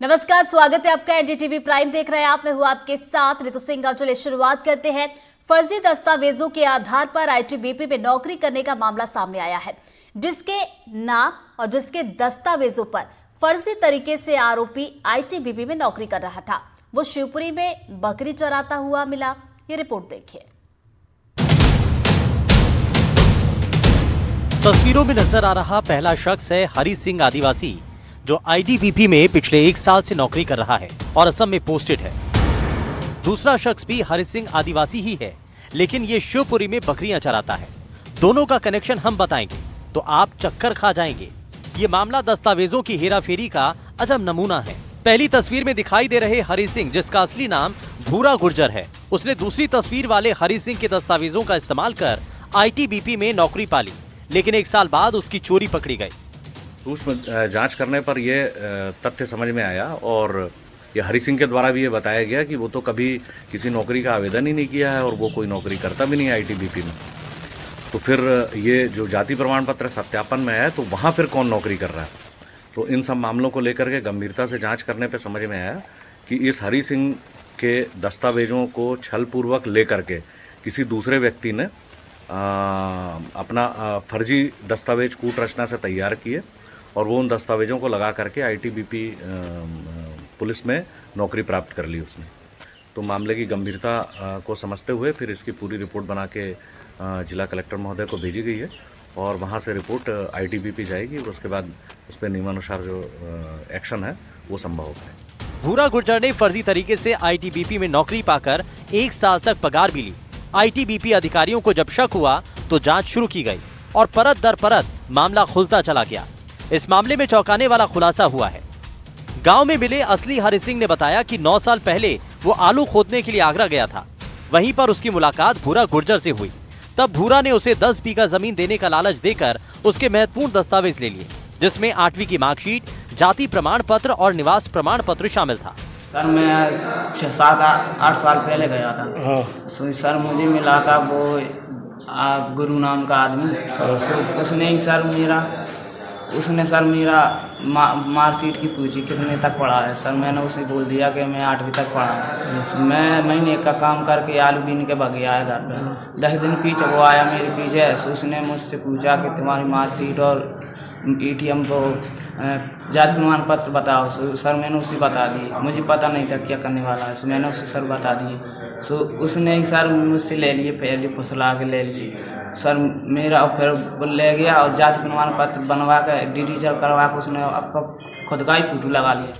नमस्कार, स्वागत है आपका। एनडीटीवी प्राइम देख रहे हैं आप। मैं हूं आपके साथ ऋतु सिंह। अब चलिए शुरुआत करते हैं। फर्जी दस्तावेजों के आधार पर आईटीबीपी में नौकरी करने का मामला सामने आया है। जिसके नाम और जिसके दस्तावेजों पर फर्जी तरीके से आरोपी आईटीबीपी में नौकरी कर रहा था, वो शिवपुरी में बकरी चराता हुआ मिला। ये रिपोर्ट देखिए। तस्वीरों में नजर आ रहा पहला शख्स है हरी सिंह आदिवासी, जो आईटीबीपी में पिछले 1 साल से नौकरी कर रहा है और असम में पोस्टेड है। दूसरा शख्स भी हरी सिंह आदिवासी ही है, लेकिन ये शिवपुरी में बकरियां चराता है। दोनों का कनेक्शन हम बताएंगे तो आप चक्कर खा जाएंगे। ये मामला दस्तावेजों की हेराफेरी का अजब नमूना है। पहली तस्वीर में दिखाई दे रहे हरी सिंह, जिसका असली नाम भूरा गुर्जर है, उसने दूसरी तस्वीर वाले हरी सिंह के दस्तावेजों का इस्तेमाल कर आईटीबीपी में नौकरी पाली, लेकिन 1 साल बाद उसकी चोरी पकड़ी गई। सूक्ष्म जांच करने पर ये तथ्य समझ में आया और ये हरी सिंह के द्वारा भी ये बताया गया कि वो तो कभी किसी नौकरी का आवेदन ही नहीं किया है और वो कोई नौकरी करता भी नहीं है आईटीबीपी में। तो फिर ये जो जाति प्रमाण पत्र सत्यापन में है, तो वहाँ फिर कौन नौकरी कर रहा है। तो इन सब मामलों को लेकर के गंभीरता से जाँच करने पर समझ में आया कि इस हरी सिंह के दस्तावेजों को छलपूर्वक लेकर के किसी दूसरे व्यक्ति ने अपना फर्जी दस्तावेज कूट रचना से तैयार किए और वो उन दस्तावेजों को लगा करके आईटीबीपी पुलिस में नौकरी प्राप्त कर ली उसने। तो मामले की गंभीरता को समझते हुए फिर इसकी पूरी रिपोर्ट बना के जिला कलेक्टर महोदय को भेजी गई है और वहाँ से रिपोर्ट आईटीबीपी जाएगी। उसके बाद उस पर नियमानुसार जो एक्शन है वो संभव होगा। भूरा गुर्जर ने फर्जी तरीके से आईटीबीपी में नौकरी पाकर 1 साल तक पगार भी ली। आईटीबीपी अधिकारियों को जब शक हुआ तो जांच शुरू की गई और परत दर परत मामला खुलता चला गया। इस मामले में चौंकाने वाला खुलासा हुआ है। गांव में मिले असली हरि सिंह ने बताया कि 9 साल पहले वो आलू खोदने के लिए आगरा गया था। वहीं पर उसकी मुलाकात भूरा गुर्जर से हुई। तब भूरा ने उसे 10 बीघा जमीन देने का लालच देकर उसके महत्वपूर्ण दस्तावेज ले लिए, जिसमें 8वीं की मार्कशीट, जाति प्रमाण पत्र और निवास प्रमाण पत्र शामिल था। सर मैं 6, 7, 8 साल पहले गया था। सर मुझे मिला था वो गुरु नाम का आदमी। उसने सर मेरा मार्कशीट की पूछी कितने तक पढ़ा है। सर मैंने उसे बोल दिया कि मैं 8वीं तक पढ़ा हूँ। मैं महीने का काम करके आलू बीन के भाग आया घर पे। 10 दिन पीछे वो आया मेरे पीछे। उसने मुझसे पूछा कि तुम्हारी मार्कशीट और एटीएम को जाति प्रमाण पत्र बताओ। सर मैंने उसे बता दी। मुझे पता नहीं था क्या करने वाला है। मैंने उसे सर बता दिए। उसने सर मुझसे ले लिए, पहले फुसला के ले लिए सर मेरा। फिर वो ले गया और जाति प्रमाण पत्र बनवा के डिजिटल करवा के उसने आपका खुद का ही फोटो लगा लिया।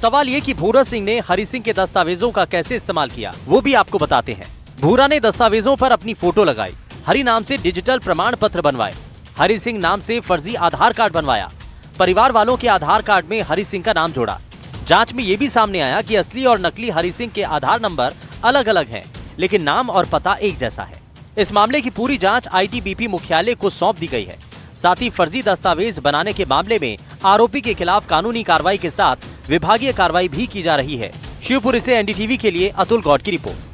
सवाल ये कि भूरा सिंह ने हरि सिंह के दस्तावेजों का कैसे इस्तेमाल किया, वो भी आपको बताते हैं। भूरा ने दस्तावेजों पर अपनी फोटो लगाई, हरि नाम से डिजिटल प्रमाण पत्र बनवाए, हरि सिंह नाम से फर्जी आधार कार्ड बनवाया, परिवार वालों के आधार कार्ड में हरि सिंह का नाम जोड़ा। जांच में ये भी सामने आया कि असली और नकली हरि सिंह के आधार नंबर अलग अलग हैं, लेकिन नाम और पता एक जैसा है। इस मामले की पूरी जांच आईटीबीपी मुख्यालय को सौंप दी गई है। साथ ही फर्जी दस्तावेज बनाने के मामले में आरोपी के खिलाफ कानूनी कार्रवाई के साथ विभागीय कार्रवाई भी की जा रही है। शिवपुरी से एनडीटीवी के लिए अतुल गौड़ की रिपोर्ट।